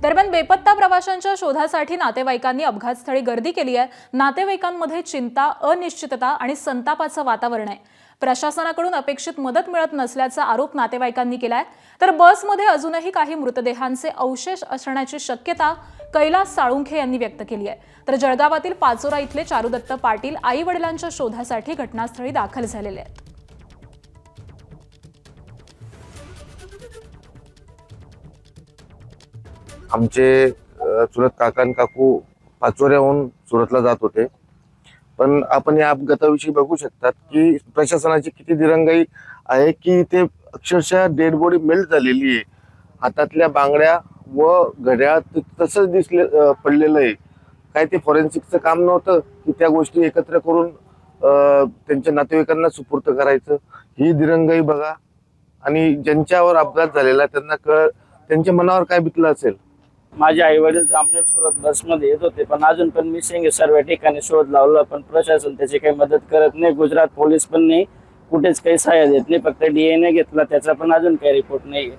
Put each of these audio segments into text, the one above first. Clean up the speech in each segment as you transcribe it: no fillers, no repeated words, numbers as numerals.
दरम्यान बेपत्ता प्रवाशांच्या शोधासाठी नातेवाईकांनी अपघातस्थळी गर्दी केली आहे। नातेवाईकांमध्ये चिंता, अनिश्चितता आणि संतापाचं वातावरण आहे। प्रशासनाकडून अपेक्षित मदत मिळत नसल्याचा आरोप नातेवाईकांनी केलाय। तर बसमध्ये अजूनही काही मृतदेहांचे अवशेष असण्याची शक्यता कैलास साळुंखे यांनी व्यक्त केली आहे। तर जळगावातील पाचोरा इथले चारुदत्त पाटील आई-वडिलांच्या शोधासाठी घटनास्थळी दाखल झालेले आहेत। आमचे चुलत काका आणि काकू पाचोऱ्याहून सुरतला जात होते। पण आपण या अपघाताविषयी बघू शकतात की प्रशासनाची किती दिरंगाई आहे की ते अक्षरशः डेड बॉडी मेल्ट झालेली आहे। हातातल्या बांगड्या व घड्याळ तसंच पडलेलं आहे। काय ते फॉरेन्सिकचं काम नव्हतं की त्या गोष्टी एकत्र करून त्यांच्या नातेवाईकांना सुपूर्त करायचं। ही दिरंगाई बघा। आणि ज्यांच्यावर अपघात झालेला त्यांना त्यांच्या मनावर काय बितलं असेल। माझे आई वडील जामनेर सुरत बसमध्ये येत होते, पण अजून पण मिसिंग सर्व ठिकाणी शोध लावला, पण प्रशासन त्याची काही मदत करत नाही। गुजरात पोलीस पण नाही, कुठेच काही सहाय्य देत नाही। फक्त DNA घेतला, त्याचा पण अजून काही रिपोर्ट नाही।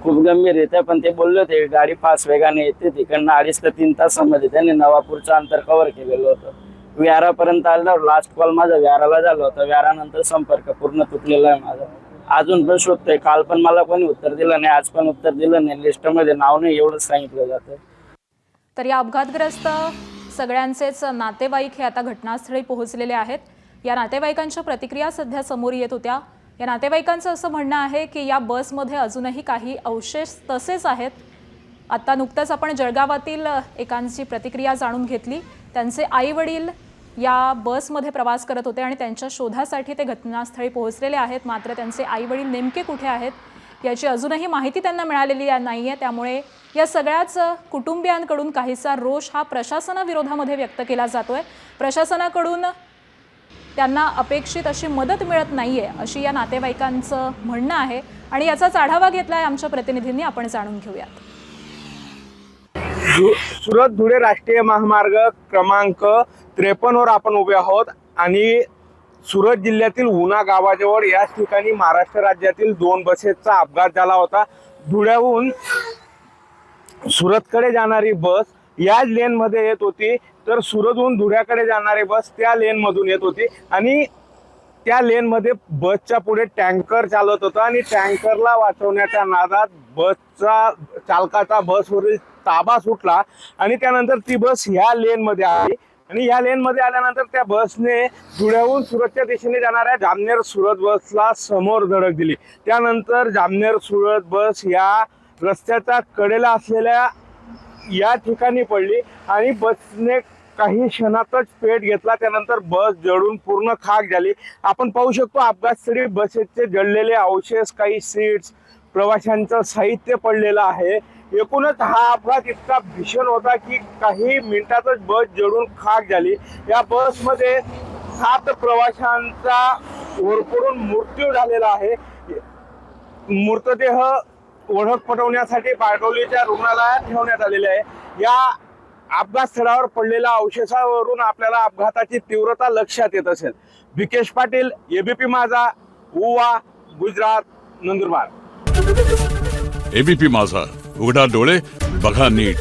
खूप गंभीर येते, पण ते बोलले होते गाडी फास्ट वेगाने येते, तिकडनं 2.5 ते 3 तासामध्ये त्यांनी नवापूरचं अंतर कव्हर केलेलं होतं। व्यारापर्यंत आलं। लास्ट कॉल माझा व्याराला झाला होता। व्यारानंतर संपर्क पूर्ण तुटलेला आहे माझा। अजून पण शोधतोय। काल पण मला कोणी उत्तर दिलं नाही, आज पण उत्तर दिलं नाही। लिस्टमध्ये नाव नाही एवढंच सांगितलं जातं। तर या अपघातग्रस्त सगळ्यांचेच नातेवाईक हे आता घटनास्थळी पोहोचलेले आहेत। या नातेवाईकांच्या प्रतिक्रिया सध्या समोर येत होत्या। या नातेवाईकांचं असं म्हणणं आहे की या बसमध्ये अजूनही काही अवशेष तसेच आहेत। आता नुकतंच आपण जळगावातील एकांची प्रतिक्रिया जाणून घेतली। त्यांचे आई-वडील या बसमध्ये प्रवास करत होते आणि त्यांच्या शोधासाठी ते घटनास्थळी पोहोचलेले आहेत। मात्र त्यांचे आई-वडील नेमके कुठे आहेत याची अजूनही माहिती त्यांना मिळालेली नाहीये। त्यामुळे या सगळ्याच कुटुंबियांकडून काहीसा रोष हा प्रशासनाविरोधामध्ये व्यक्त केला जातोय। प्रशासनाकडून त्यांना अपेक्षित अशी मदत मिळत नाहीये अशी या नातेवाईकांचं म्हणणं आहे आणि याचाच आढावा घेतलाय आमच्या प्रतिनिधींनी। आपण जाणून घेऊयात। सुरत धुळे राष्ट्रीय महामार्ग क्रमांक 53 वर आपण उभे आहोत आणि सुरत जिल्ह्यातील उना गावाजवळ याच ठिकाणी महाराष्ट्र राज्यातील 2 बसेसचा अपघात झाला होता। धुळ्याहून सुरतकडे जाणारी बस याच लेन मध्ये येत होती, तर सुरतहून धुळ्याकडे जाणारी बस त्या लेन मधून येत होती आणि त्या लेन मध्ये बसच्या पुढे टँकर चालत होता आणि टँकरला वाचवण्याच्या नादात बसचा चालकाचा बसवरील ताबा सुटला आणि त्यानंतर ती बस ह्या लेन मध्ये आली आणि या लेन मध्ये आल्यानंतर त्या बसने धुळ्याहून सुरतच्या दिशेने जाणाऱ्या जामनेर सुरत बसला समोर धडक दिली। त्यानंतर जामनेर सुरत बस या रस्त्याच्या कडेला असलेल्या या ठिकाणी पडली आणि बसने काही क्षणातच पेट घेतला। त्यानंतर बस जळून पूर्ण खाक झाली। आपण पाहू शकतो अपघातस्थळी बसेसचे जळलेले अवशेष, काही सीट्स, प्रवाशांचं साहित्य पडलेलं आहे। एकूणच हा अपघात इतका भीषण होता की काही मिनिटातच बस जळून खाक झाली। या बसमध्ये 7 प्रवाशांचा होरपळून मृत्यू झालेला आहे। मृतदेह ओळख पटवण्यासाठी बारडोलीच्या रुग्णालयात ठेवण्यात आलेले आहे। या अपघात स्थळावर पडलेल्या अवशेषावरून आपल्याला अपघाताची तीव्रता लक्षात येत असेल। विकेश पाटील, ABP माझा, उवा, गुजरात, नंदुरबार। ABP माझा, उघडा डोळे बघा नीट।